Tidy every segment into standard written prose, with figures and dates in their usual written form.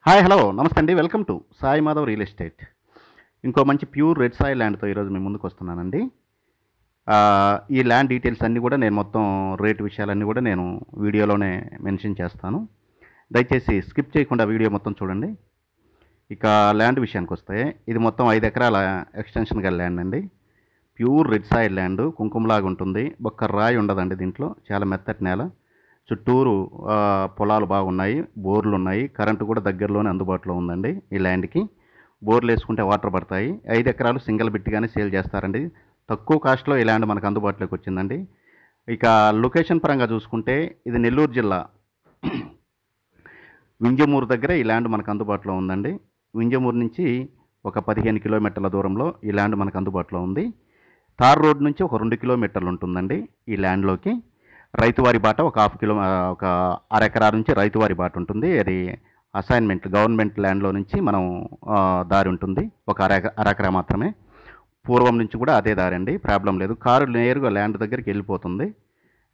Hi hello నమస్తే అండి. Welcome to Sai Madhav real estate. ఇంకో మంచి ప్యూర్ రెడ్ సాయిల్ ల్యాండ్తో ఈరోజు మీ ముందుకు వస్తున్నానండి. ఈ ల్యాండ్ డీటెయిల్స్ అన్నీ కూడా నేను మొత్తం రేట్ విషయాలన్నీ కూడా నేను వీడియోలోనే మెన్షన్ చేస్తాను. దయచేసి స్కిప్ చేయకుండా వీడియో మొత్తం చూడండి. ఇక ల్యాండ్ విషయానికి వస్తే ఇది మొత్తం 5 ఎకరాల ఎక్స్టెన్షన్ గల ల్యాండ్ అండి. ప్యూర్ రెడ్ సాయిల్ ల్యాండ్, కుంకుమలాగా ఉంటుంది. ఒక్క రాయి ఉండదండి దీంట్లో. చాలా మెత్తటి నేల. చుట్టూరు పొలాలు బాగున్నాయి, బోర్లు ఉన్నాయి, కరెంటు కూడా దగ్గరలోనే అందుబాటులో ఉందండి. ఈ ల్యాండ్కి బోర్లు వేసుకుంటే వాటర్ పడతాయి. 5 ఎకరాలు సింగిల్ బిట్గానే సేల్ చేస్తారండి. తక్కువ కాస్ట్లో ఈ ల్యాండ్ మనకు అందుబాటులోకి వచ్చిందండి. ఇక లొకేషన్ పరంగా చూసుకుంటే ఇది నెల్లూరు జిల్లా వింజమూరు దగ్గర ఈ ల్యాండ్ మనకు అందుబాటులో ఉందండి. వింజమూరు నుంచి ఒక 15 కిలోమీటర్ల దూరంలో ఈ ల్యాండ్ మనకు అందుబాటులో ఉంది. తార్ రోడ్ నుంచి ఒక 2 కిలోమీటర్లు ఉంటుందండి ఈ ల్యాండ్లోకి. రైతువారి బాట ఒక అరెకరా నుంచి రైతువారి బాట ఉంటుంది. అది అసైన్మెంట్ గవర్నమెంట్ ల్యాండ్లో నుంచి మనం దారి ఉంటుంది. ఒక అరెకరా మాత్రమే. పూర్వం నుంచి కూడా అదే దారి అండి, ప్రాబ్లం లేదు. కారు నేరుగా ల్యాండ్ దగ్గరికి వెళ్ళిపోతుంది.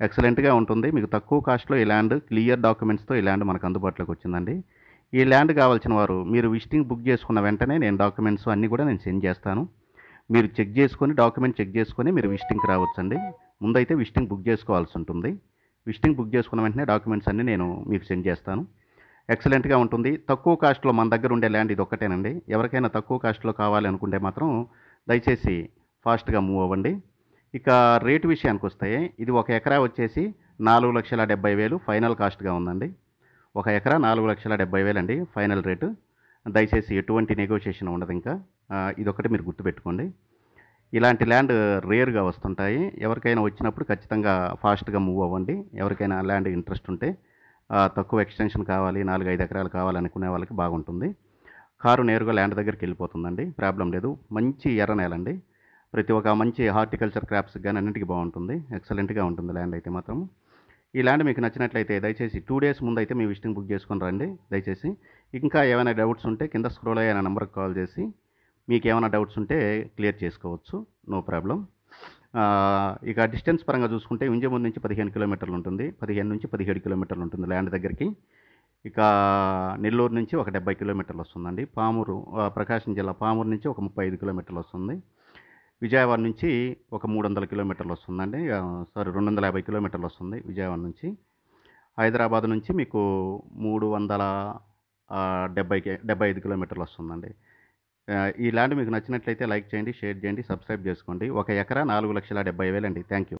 ఎక్సలెంట్గా ఉంటుంది. మీకు తక్కువ కాస్ట్లో ఈ ల్యాండ్, క్లియర్ డాక్యుమెంట్స్తో ఈ ల్యాండ్ మనకు అందుబాటులోకి వచ్చిందండి. ఈ ల్యాండ్ కావాల్సిన వారు మీరు విజిటింగ్ బుక్ చేసుకున్న వెంటనే నేను డాక్యుమెంట్స్ అన్నీ కూడా నేను సెండ్ చేస్తాను. మీరు డాక్యుమెంట్ చెక్ చేసుకొని మీరు విజిటింగ్కి రావచ్చండి. ముందైతే విజిటింగ్ బుక్ చేసుకోవాల్సి ఉంటుంది. విజిటింగ్ బుక్ చేసుకున్న వెంటనే డాక్యుమెంట్స్ అన్నీ నేను మీకు సెండ్ చేస్తాను. ఎక్సలెంట్గా ఉంటుంది. తక్కువ కాస్ట్లో మన దగ్గర ఉండే ల్యాండ్ ఇది ఒక్కటేనండి. ఎవరికైనా తక్కువ కాస్ట్లో కావాలి అనుకుంటే మాత్రం దయచేసి ఫాస్ట్గా మూవ్ అవ్వండి. ఇక రేటు విషయానికి వస్తే ఇది ఒక ఎకరా వచ్చేసి 4,70,000 ఫైనల్ కాస్ట్గా ఉందండి. ఒక ఎకరా 4,70,000 అండి ఫైనల్ రేటు. దయచేసి ఎటువంటి నెగోషియేషన్ ఉండదు. ఇంకా ఇదొకటి మీరు గుర్తుపెట్టుకోండి. ఇలాంటి ల్యాండ్ రేర్గా వస్తుంటాయి. ఎవరికైనా వచ్చినప్పుడు ఖచ్చితంగా ఫాస్ట్గా మూవ్ అవ్వండి. ఎవరికైనా ల్యాండ్ ఇంట్రెస్ట్ ఉంటే తక్కువ ఎక్స్టెన్షన్ కావాలి, 4-5 ఎకరాలు కావాలనుకునే వాళ్ళకి బాగుంటుంది. కారు నేరుగా ల్యాండ్ దగ్గరికి వెళ్ళిపోతుందండి, ప్రాబ్లం లేదు. మంచి ఎర్ర నేల అండి. ప్రతి ఒక్క మంచి హార్టికల్చర్ క్రాప్స్ కానీ అన్నింటికి బాగుంటుంది. ఎక్సలెంట్గా ఉంటుంది ల్యాండ్ అయితే మాత్రం. ఈ ల్యాండ్ మీకు నచ్చినట్లయితే దయచేసి 2 డేస్ ముందు అయితే మీ విజిటింగ్ బుక్ చేసుకొని రండి దయచేసి. ఇంకా ఏమైనా డౌట్స్ ఉంటే కింద స్క్రోల్ అయ్యే నెంబర్కి కాల్ చేసి మీకు ఏమైనా డౌట్స్ ఉంటే క్లియర్ చేసుకోవచ్చు, నో ప్రాబ్లం. ఇక డిస్టెన్స్ పరంగా చూసుకుంటే వింజమూరు నుంచి 15 కిలోమీటర్లు ఉంటుంది. 15 నుంచి 17 కిలోమీటర్లు ఉంటుంది ల్యాండ్ దగ్గరికి. ఇక నెల్లూరు నుంచి ఒక 70 కిలోమీటర్లు వస్తుందండి. ప్రకాశం జిల్లా పామూరు నుంచి ఒక 35 కిలోమీటర్లు వస్తుంది. విజయవాడ నుంచి ఒక 300 కిలోమీటర్లు వస్తుందండి. 250 కిలోమీటర్లు వస్తుంది విజయవాడ నుంచి. హైదరాబాద్ నుంచి మీకు 375 కిలోమీటర్లు వస్తుందండి. ఈ ల్యాండ్ మీకు నచ్చినట్లయితే లైక్ చేయండి, షేర్ చేయండి, సబ్స్క్రైబ్ చేసుకోండి. ఒక ఎకరా 4,70,000 అండి. Thank you.